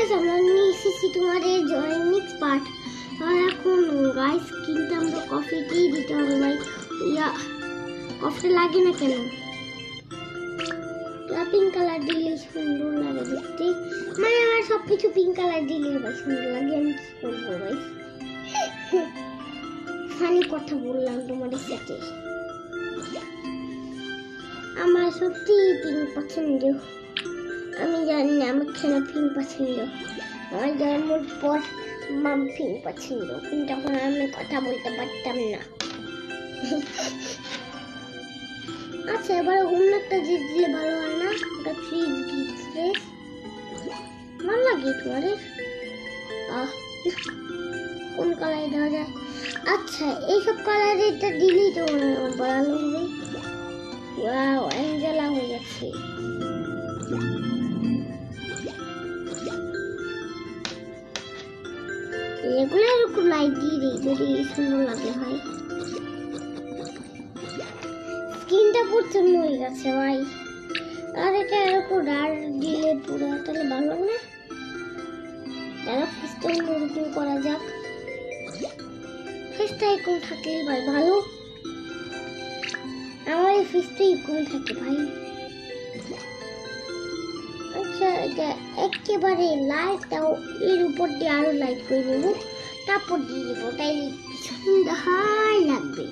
Guys আমরা নিয়ে এসেছি তোমাদের জয়নিক্স পার্ট। আর এখন গাইস কিন্তু আমরা কফিটি দিতে হবে ভাই। ইয়া কফি লাগে না কেন? পিঙ্ক কালার দিলে সুন্দর লাগে দেখতে। মানে আমার সবকিছু পিঙ্ক কালার দিলে ভাই সুন্দর লাগে। আমি কি করবো ভাই, ফানি কথা বললাম তোমাদের সাথে। আমার সত্যি পিঙ্ক পছন্দ। আমি জানি না আমার কেন পিঙ্ক পছন্দ। আমার জন্মের পর মাম পিঙ্ক পছন্দ, কিন্তু তখন আমি কথা বলতে পারতাম না। আচ্ছা এবার অন্য একটা জিনিস দিলে ভালো হয় না? ওটা ফ্রিজ দিচ্ছে ভালো লাগে তোমাদের? কোন কালারে দেওয়া যায়? আচ্ছা এইসব কালারে এটা দিলেই তো ভালো হবে। ওয়াও অ্যাঞ্জেলা হয়ে যাচ্ছে। এগুলো এরকম লাইট দিয়ে দিই যদি সুন্দর লাগে ভাই। স্কিনটা পছন্দ হয়ে গেছে ভাই। আর এটা এরকম ডার্ক দিলে পুরো তাহলে ভালো না? তারা ফেসটা অন্যরকম করা যাক। ফেসটা এরকম থাকলে ভাই ভালো। আমার এই ফেসটা এরকম থাকে ভাই। আচ্ছা এটা একেবারে লাইট দাও, এর উপর দিয়ে আরো লাইট করে নেবো, তারপর দিয়ে দেবো, তাই সুন্দর লাগবে।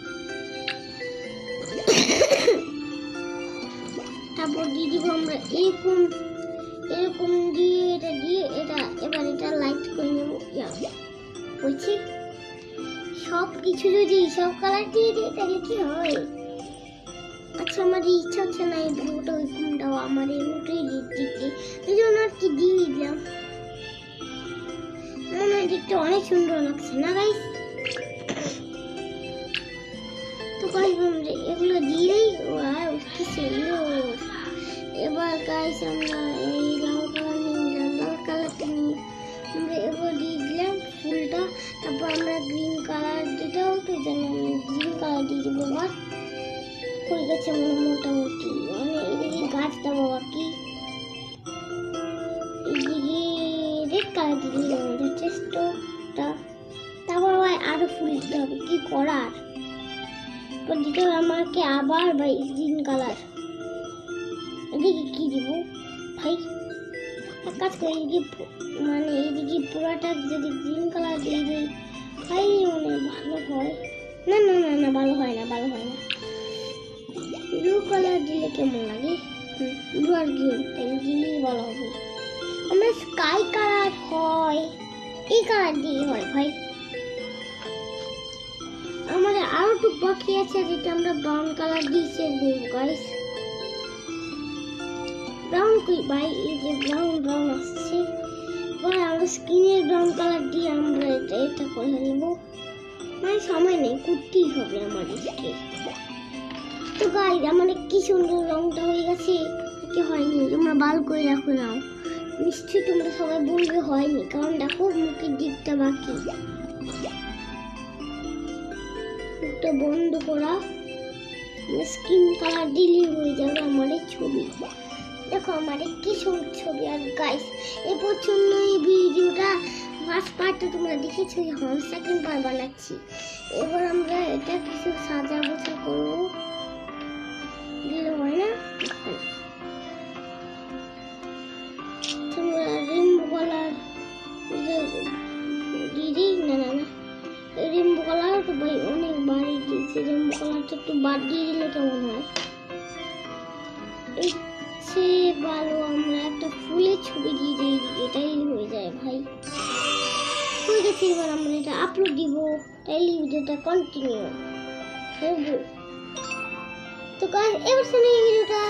তারপর দিয়ে দিব আমরা এরকম এরকম দিয়ে এটা এবার এটা লাইট করে নেবো। বলছি সব কিছু যদি সব কালার দিয়ে দিই তাহলে কি হয়? আচ্ছা আমার ইচ্ছা হচ্ছে না এই ব্লুটা ওইরকম দাও, আমার এই ব্লুটাই দিতে, এই জন্য আর কি দিয়ে দিলাম। মনে হয় দেখতে অনেক সুন্দর লাগছে না গাইস? তো গাইস আমরা এগুলো দিয়েই কি সুন্দর। এবার গাইস আমরা এই লাল কালার নিয়ে লাল কালারটা নিয়ে আমরা এবার দিয়ে দিলাম ফুলটা। তারপর আমরা গ্রিন কালার দিতে হবে, জানি আমি গ্রিন কালার দিয়ে দেবো। আর হয়ে গেছে মোটামুটি, মানে এদিকে গাছ দেবো বাকি, এদিকে রেড কালার দিয়ে দিলাম আমাদের চেষ্টাটা। তারপর ভাই আরো ফুল দিতে হবে, কি করার। দিতে হবে আমাকে আবার ভাই গ্রিন কালার। এদিকে কি দিব ভাই? এক কাজ করে এদিকে মানে এইদিকে পুরাটা যদি গ্রিন কালার দিয়ে দিই ভাই মানে ভালো হয়। না না না না ভালো হয় না, ভালো হয় না। ব্লু কালার দিলে কেমন লাগে? ব্লু আর গ্রিন, তাই দিলেই ভালো হবে। আমরা স্কাই কালার হয় এই কালার দিয়ে হয় ভাই। আমাদের আরো টুক বাকি আছে যেটা আমরা ব্রাউন কালার দিয়েছি গাইস। ব্রাউন কই ভাই? এই যে ব্রাউন ব্রাউন আসছে ভাই, আমরা স্কিনের ব্রাউন কালার দিয়ে আমরা এটা করে নেবো। মানে সময় নেই, করতেই হবে আমাদেরকে। তো গাইস আমাদের কি সুন্দর রংটা হয়ে গেছে, কি হয়নি? তোমরা ভালো করে রাখো নাও, নিশ্চয়ই তোমরা সবাই বলবে হয়নি, কারণ দেখো মুখের দিকটা বাকি। মুখটা বন্ধ করা, স্কিন কালার দিলেই হয়ে যাবে আমাদের ছবি। দেখো আমাদের কি সুন্দর ছবি। আর গাইস এই পছন্দ এই ভিডিওটা ফার্স্ট পার্টটা তোমরা দেখেছো, এখন সেকেন্ড পার্ট বানাচ্ছি। এবার আমরা এটা কিছু সাজা গোছা করবো, দিলে হয় না? তোমরা রেইনবো কালার দিদি, না না না রেইনবো কালার তো ভাই অনেক বাড়ি দিয়েছে। রেইনবো কালারটা একটু বাদ দিয়ে দিলে কেমন হয়? সে ভালো, আমরা একটা ফুলের ছবি দিয়ে দিই, এটাই হয়ে যায় ভাই। হয়ে গেছে। এবার আমরা এটা আপলোড দিব, তাইলে ভিডিওটা কন্টিনিউ হবে। তো গাইস এবার শুনে এই ভিডিওটা,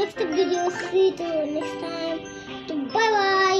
নেক্সট ভিডিও সি তো নেক্সট টাইম। তো বাই বাই।